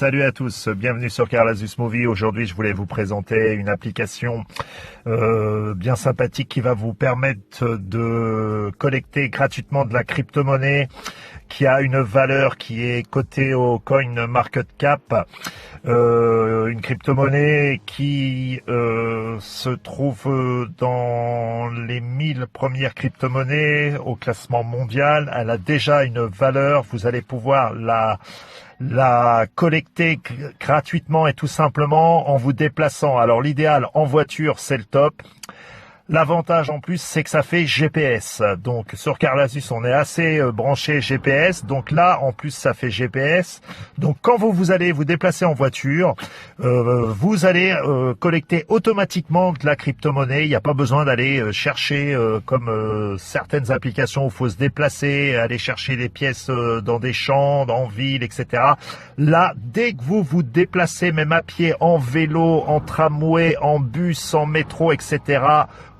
Salut à tous, bienvenue sur Carlasus Movie. Aujourd'hui, je voulais vous présenter une application bien sympathique qui va vous permettre de collecter gratuitement de la crypto-monnaie qui a une valeur qui est cotée au CoinMarketCap. Une crypto-monnaie qui se trouve dans les 1000 premières crypto-monnaies au classement mondial. Elle a déjà une valeur, vous allez pouvoir la collecter gratuitement et tout simplement en vous déplaçant. Alors l'idéal en voiture, c'est le top. L'avantage en plus, c'est que ça fait GPS. Donc sur Carlasus, on est assez branché GPS. Donc là, en plus, ça fait GPS. Donc quand vous allez vous déplacer en voiture, vous allez collecter automatiquement de la crypto-monnaie. Il n'y a pas besoin d'aller chercher comme certaines applications où il faut se déplacer, aller chercher des pièces dans des champs, en ville, etc. Là, dès que vous vous déplacez, même à pied, en vélo, en tramway, en bus, en métro, etc.,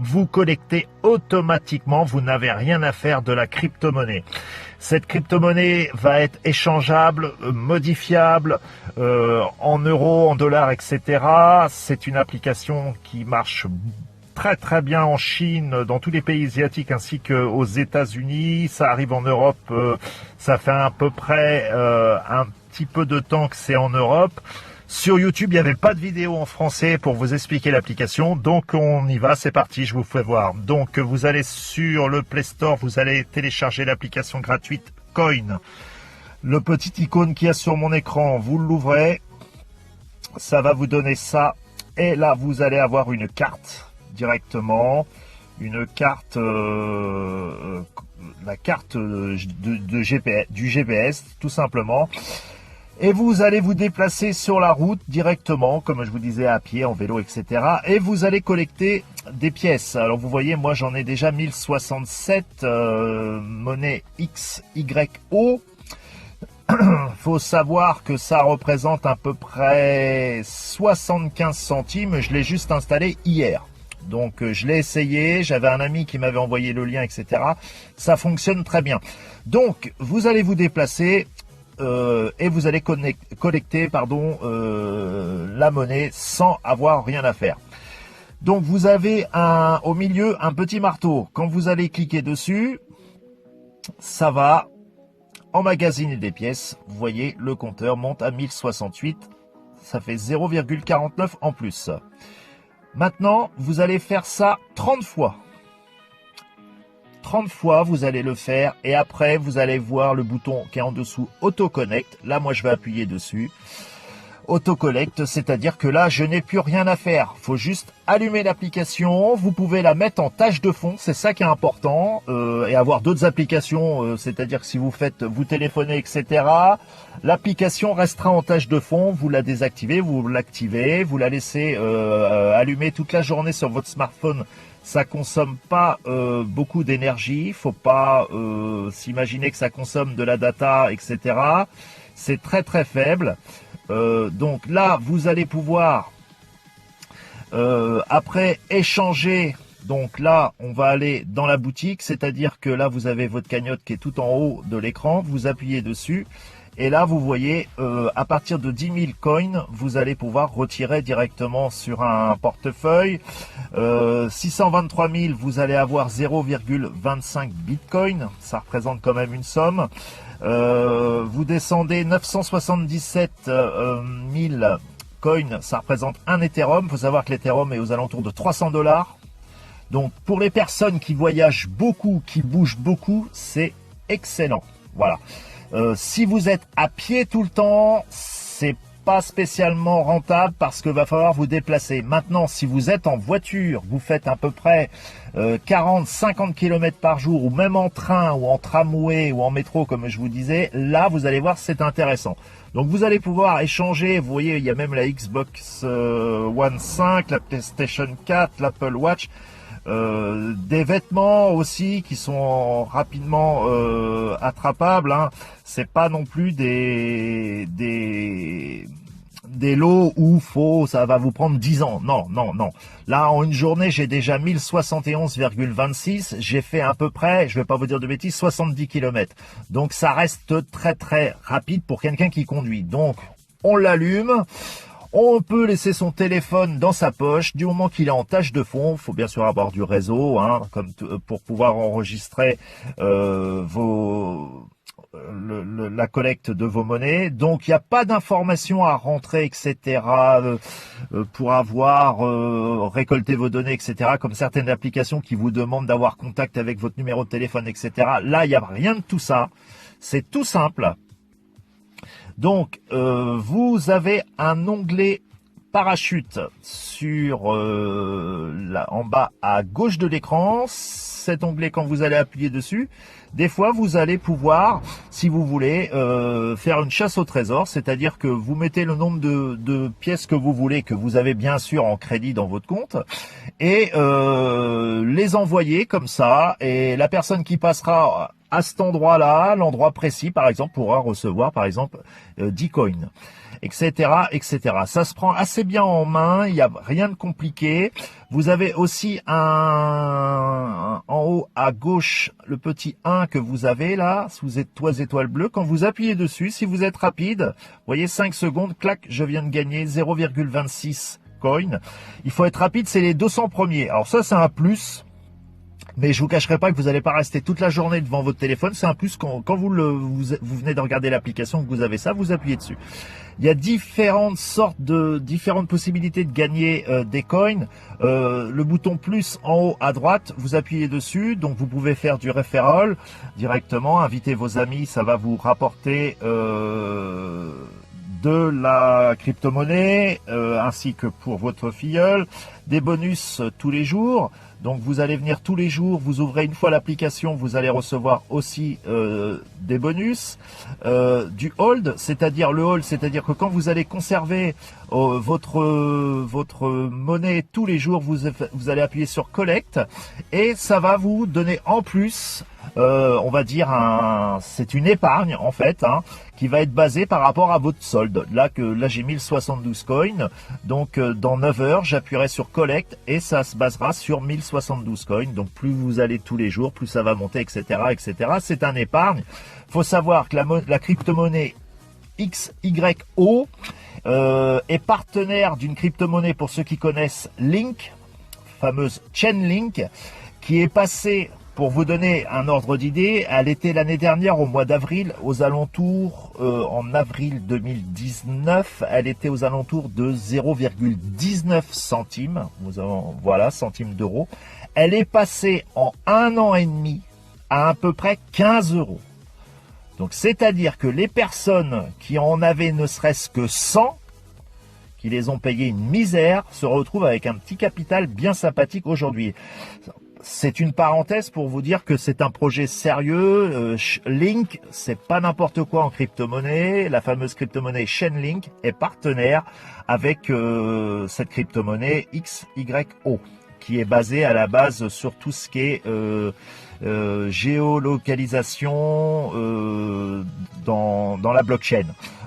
vous collectez automatiquement, vous n'avez rien à faire de la crypto-monnaie. Cette crypto-monnaie va être échangeable, modifiable en euros, en dollars, etc. C'est une application qui marche très bien en Chine, dans tous les pays asiatiques ainsi qu'aux États-Unis. Ça arrive en Europe, ça fait à peu près un petit peu de temps que c'est en Europe. Sur YouTube, il n'y avait pas de vidéo en français pour vous expliquer l'application, donc on y va, c'est parti, je vous fais voir. Donc vous allez sur le Play Store, vous allez télécharger l'application gratuite Coin. Le petit icône qu'il y a sur mon écran, vous l'ouvrez, ça va vous donner ça, et là vous allez avoir une carte directement, une carte, la carte GPS, du GPS tout simplement. Et vous allez vous déplacer sur la route directement, comme je vous disais, à pied, en vélo, etc. Et vous allez collecter des pièces. Alors vous voyez, moi j'en ai déjà 1067 monnaie XYO. Faut savoir que ça représente à peu près 75 centimes. Je l'ai juste installé hier. Donc je l'ai essayé, j'avais un ami qui m'avait envoyé le lien, etc. Ça fonctionne très bien. Donc vous allez vous déplacer. Et vous allez collecter la monnaie sans avoir rien à faire. Donc vous avez au milieu un petit marteau. Quand vous allez cliquer dessus, ça va emmagasiner des pièces. Vous voyez, le compteur monte à 1068. Ça fait 0,49 en plus. Maintenant, vous allez faire ça 30 fois. 30 fois, vous allez le faire et après, vous allez voir le bouton qui est en dessous Auto Connect. Là, moi, je vais appuyer dessus. Auto Collect, c'est-à-dire que là, je n'ai plus rien à faire. Faut juste allumer l'application. Vous pouvez la mettre en tâche de fond, c'est ça qui est important. Et avoir d'autres applications, c'est-à-dire que si vous téléphonez, etc., l'application restera en tâche de fond. Vous la désactivez, vous l'activez, vous la laissez allumer toute la journée sur votre smartphone. Ça consomme pas beaucoup d'énergie, faut pas s'imaginer que ça consomme de la data, etc. C'est très faible. Donc là, vous allez pouvoir après échanger. Donc là, on va aller dans la boutique, c'est-à-dire que là, vous avez votre cagnotte qui est tout en haut de l'écran. Vous appuyez dessus. Et là, vous voyez, à partir de 10 000 coins, vous allez pouvoir retirer directement sur un portefeuille. 623 000, vous allez avoir 0,25 bitcoin. Ça représente quand même une somme. Vous descendez 977 000 coins, ça représente un Ethereum. Il faut savoir que l'Ethereum est aux alentours de 300 $. Donc, pour les personnes qui voyagent beaucoup, qui bougent beaucoup, c'est excellent. Voilà. Si vous êtes à pied tout le temps, c'est pas spécialement rentable parce que va falloir vous déplacer. Maintenant, si vous êtes en voiture, vous faites à peu près 40-50 km par jour, ou même en train, ou en tramway, ou en métro, comme je vous disais, là, vous allez voir, c'est intéressant. Donc, vous allez pouvoir échanger, vous voyez, il y a même la Xbox One 5, la PlayStation 4, l'Apple Watch, des vêtements aussi qui sont rapidement attrapables, hein. C'est pas non plus des lots où ça va vous prendre 10 ans. Non. Là, en une journée, j'ai déjà 1071,26. J'ai fait à peu près, je vais pas vous dire de bêtises, 70 km. Donc, ça reste très rapide pour quelqu'un qui conduit. Donc, on l'allume. On peut laisser son téléphone dans sa poche du moment qu'il est en tâche de fond. Il faut bien sûr avoir du réseau, hein, pour pouvoir enregistrer la collecte de vos monnaies. Donc, il n'y a pas d'informations à rentrer, etc., pour avoir récolté vos données, etc., comme certaines applications qui vous demandent d'avoir contact avec votre numéro de téléphone, etc. Là, il n'y a rien de tout ça. C'est tout simple. Donc, vous avez un onglet parachute sur en bas à gauche de l'écran. Cet onglet, quand vous allez appuyer dessus, des fois vous allez pouvoir, si vous voulez, faire une chasse au trésor, c'est-à-dire que vous mettez le nombre de pièces que vous voulez, que vous avez bien sûr en crédit dans votre compte, et les envoyer comme ça, et la personne qui passera à cet endroit-là, l'endroit précis, par exemple, pourra recevoir, par exemple, 10 coins, etc., etc. Ça se prend assez bien en main, il n'y a rien de compliqué. Vous avez aussi en haut à gauche, le petit 1 que vous avez là, sous étoile bleue. Quand vous appuyez dessus, si vous êtes rapide, vous voyez 5 secondes, clac, je viens de gagner 0,26 coins. Il faut être rapide, c'est les 200 premiers. Alors ça, c'est un plus. Mais je vous cacherai pas que vous n'allez pas rester toute la journée devant votre téléphone. C'est un plus quand vous venez de regarder l'application, que vous avez ça, vous appuyez dessus. Il y a différentes possibilités de gagner des coins. Le bouton plus en haut à droite, vous appuyez dessus. Donc vous pouvez faire du referral directement, inviter vos amis, ça va vous rapporter de la crypto-monnaie, ainsi que pour votre filleul, des bonus tous les jours. Donc vous allez venir tous les jours, vous ouvrez une fois l'application, vous allez recevoir aussi des bonus, du hold, c'est-à-dire le hold, c'est-à-dire que quand vous allez conserver votre monnaie tous les jours, vous allez appuyer sur collect et ça va vous donner en plus, on va dire c'est une épargne en fait, hein, qui va être basée par rapport à votre solde. Là j'ai 1072 coins, donc dans 9 heures j'appuierai sur collect et ça se basera sur 1072 coins. Donc plus vous allez tous les jours, plus ça va monter, etc., etc. C'est un épargne. Faut savoir que la crypto-monnaie XYO est partenaire d'une crypto-monnaie, pour ceux qui connaissent, Link, fameuse Chainlink, qui est passée, pour vous donner un ordre d'idée, elle était l'année dernière au mois d'avril aux alentours, en avril 2019, elle était aux alentours de 0,19 centimes, voilà, centimes d'euros. Elle est passée en 1 an et demi à peu près 15 euros. Donc c'est-à-dire que les personnes qui en avaient ne serait-ce que 100, qui les ont payés une misère, se retrouvent avec un petit capital bien sympathique aujourd'hui. C'est une parenthèse pour vous dire que c'est un projet sérieux. Link, c'est pas n'importe quoi en crypto-monnaie. La fameuse crypto-monnaie Chainlink est partenaire avec cette crypto-monnaie XYO, qui est basée à la base sur tout ce qui est géolocalisation dans la blockchain.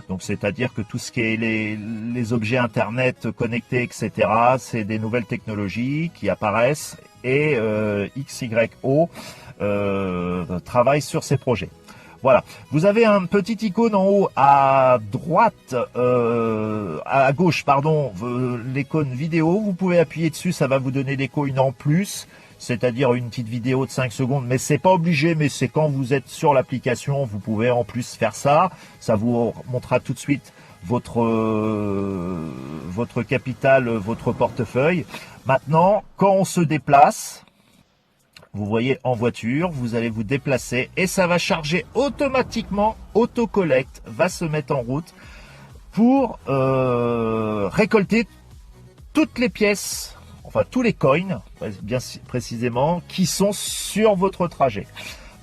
Donc c'est-à-dire que tout ce qui est les objets internet connectés, etc., c'est des nouvelles technologies qui apparaissent et XYO travaille sur ces projets. Voilà, vous avez un petit icône en haut à droite, à gauche, pardon, l'icône vidéo. Vous pouvez appuyer dessus, ça va vous donner des coins en plus, c'est-à-dire une petite vidéo de 5 secondes, mais c'est pas obligé, mais c'est quand vous êtes sur l'application, vous pouvez en plus faire ça. Ça vous montrera tout de suite votre capital, votre portefeuille. Maintenant, quand on se déplace, vous voyez en voiture, vous allez vous déplacer et ça va charger automatiquement, autocollect va se mettre en route pour récolter toutes les pièces, enfin tous les coins, bien précisément, qui sont sur votre trajet.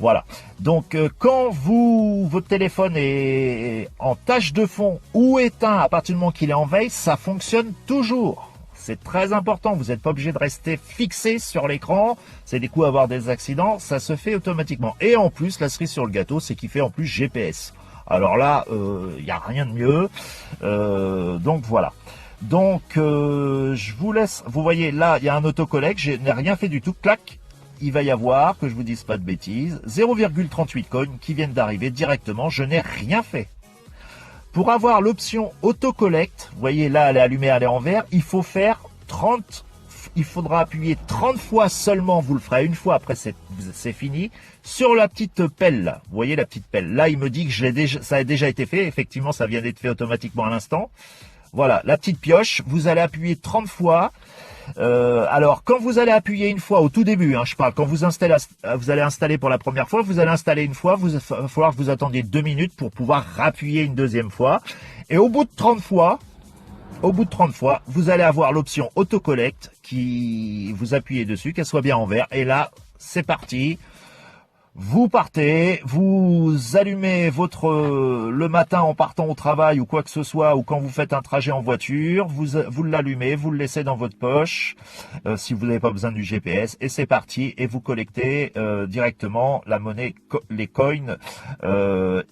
Voilà, donc quand votre téléphone est en tâche de fond ou éteint, à partir du moment qu'il est en veille, ça fonctionne toujours. C'est très important, vous n'êtes pas obligé de rester fixé sur l'écran, c'est des coups à avoir des accidents, ça se fait automatiquement. Et en plus, la cerise sur le gâteau, c'est qu'il fait en plus GPS. Alors là, il n'y a rien de mieux, donc voilà. Donc je vous laisse, vous voyez là, il y a un autocollect, je n'ai rien fait du tout, clac, il va y avoir, que je vous dise pas de bêtises, 0,38 coins qui viennent d'arriver directement, je n'ai rien fait. Pour avoir l'option autocollecte, vous voyez là, elle est allumée, elle est en vert, il faudra appuyer 30 fois seulement, vous le ferez une fois, après c'est fini, sur la petite pelle là. Vous voyez la petite pelle. Là, il me dit que ça a déjà été fait. Effectivement, ça vient d'être fait automatiquement à l'instant. Voilà, la petite pioche, vous allez appuyer 30 fois. Alors, quand vous allez appuyer une fois au tout début, je parle, quand vous allez installer pour la première fois, vous allez installer une fois, il va falloir que vous attendiez 2 minutes pour pouvoir rappuyer une deuxième fois. Et au bout de 30 fois, vous allez avoir l'option autocollecte qui vous appuyez dessus, qu'elle soit bien en vert. Et là, c'est parti. Vous partez, vous allumez le matin en partant au travail ou quoi que ce soit, ou quand vous faites un trajet en voiture, vous l'allumez, vous le laissez dans votre poche, si vous n'avez pas besoin du GPS, et c'est parti, et vous collectez directement la monnaie, les coins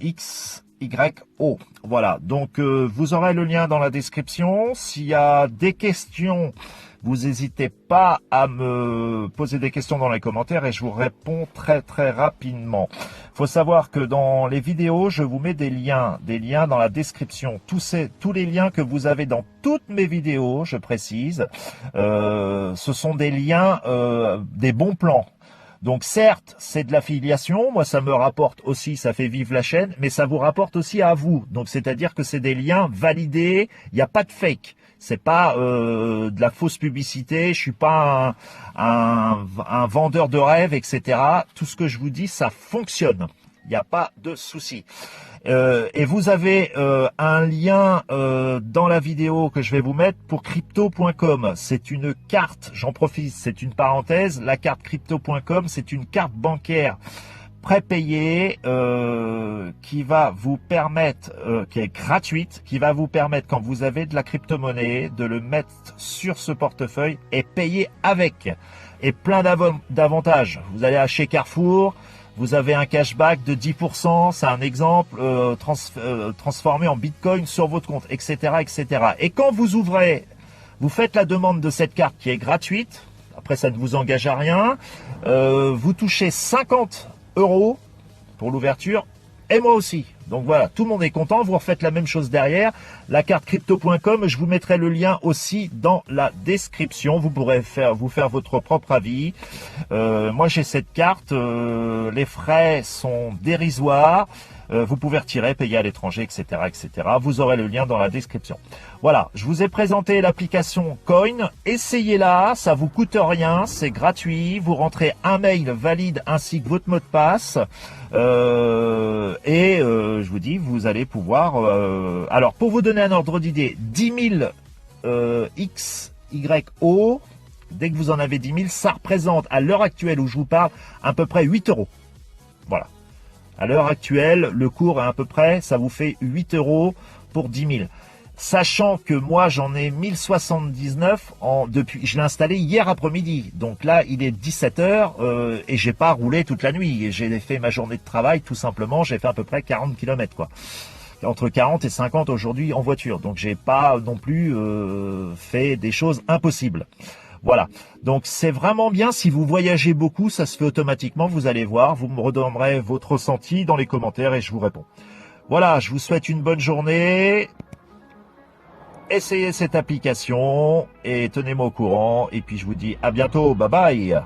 XYO. Voilà, donc vous aurez le lien dans la description. S'il y a des questions, vous n'hésitez pas à me poser des questions dans les commentaires et je vous réponds très très rapidement. Faut savoir que dans les vidéos, je vous mets des liens dans la description. Tous les liens que vous avez dans toutes mes vidéos, je précise, ce sont des liens, des bons plans. Donc certes, c'est de l'affiliation, moi ça me rapporte aussi, ça fait vivre la chaîne, mais ça vous rapporte aussi à vous. Donc c'est-à-dire que c'est des liens validés, il n'y a pas de fake. C'est pas de la fausse publicité, je suis pas un vendeur de rêves, etc. Tout ce que je vous dis, ça fonctionne. Il n'y a pas de souci. Et vous avez un lien dans la vidéo que je vais vous mettre pour crypto.com. C'est une carte, j'en profite, c'est une parenthèse. La carte crypto.com, c'est une carte bancaire prépayée qui va vous permettre, qui est gratuite, qui va vous permettre quand vous avez de la crypto-monnaie de le mettre sur ce portefeuille et payer avec. Et plein d'avantages. Vous allez chez Carrefour, vous avez un cashback de 10%, c'est un exemple, transformé en Bitcoin sur votre compte, etc., etc. Et quand vous faites la demande de cette carte qui est gratuite, après ça ne vous engage à rien, vous touchez 50 € pour l'ouverture, et moi aussi. Donc voilà, tout le monde est content, vous refaites la même chose derrière. La carte crypto.com, je vous mettrai le lien aussi dans la description. Vous pourrez vous faire votre propre avis. Moi j'ai cette carte, les frais sont dérisoires. Vous pouvez retirer, payer à l'étranger, etc., etc. Vous aurez le lien dans la description. Voilà, je vous ai présenté l'application Coin. Essayez-la, ça vous coûte rien, c'est gratuit. Vous rentrez un mail valide ainsi que votre mot de passe. Je vous dis, vous allez pouvoir... alors, pour vous donner un ordre d'idée, 10 000 XYO, dès que vous en avez 10 000, ça représente, à l'heure actuelle où je vous parle, à peu près 8 €. Voilà. À l'heure actuelle, le cours est à peu près, ça vous fait 8 € pour 10 000. Sachant que moi, j'en ai 1079 depuis, je l'ai installé hier après-midi. Donc là, il est 17 h et j'ai pas roulé toute la nuit. Et j'ai fait ma journée de travail, tout simplement. J'ai fait à peu près 40 km, quoi. Entre 40 et 50 aujourd'hui en voiture. Donc j'ai pas non plus fait des choses impossibles. Voilà, donc c'est vraiment bien. Si vous voyagez beaucoup, ça se fait automatiquement, vous allez voir, vous me redonnerez votre ressenti dans les commentaires et je vous réponds. Voilà, je vous souhaite une bonne journée, essayez cette application et tenez-moi au courant, et puis je vous dis à bientôt, bye bye.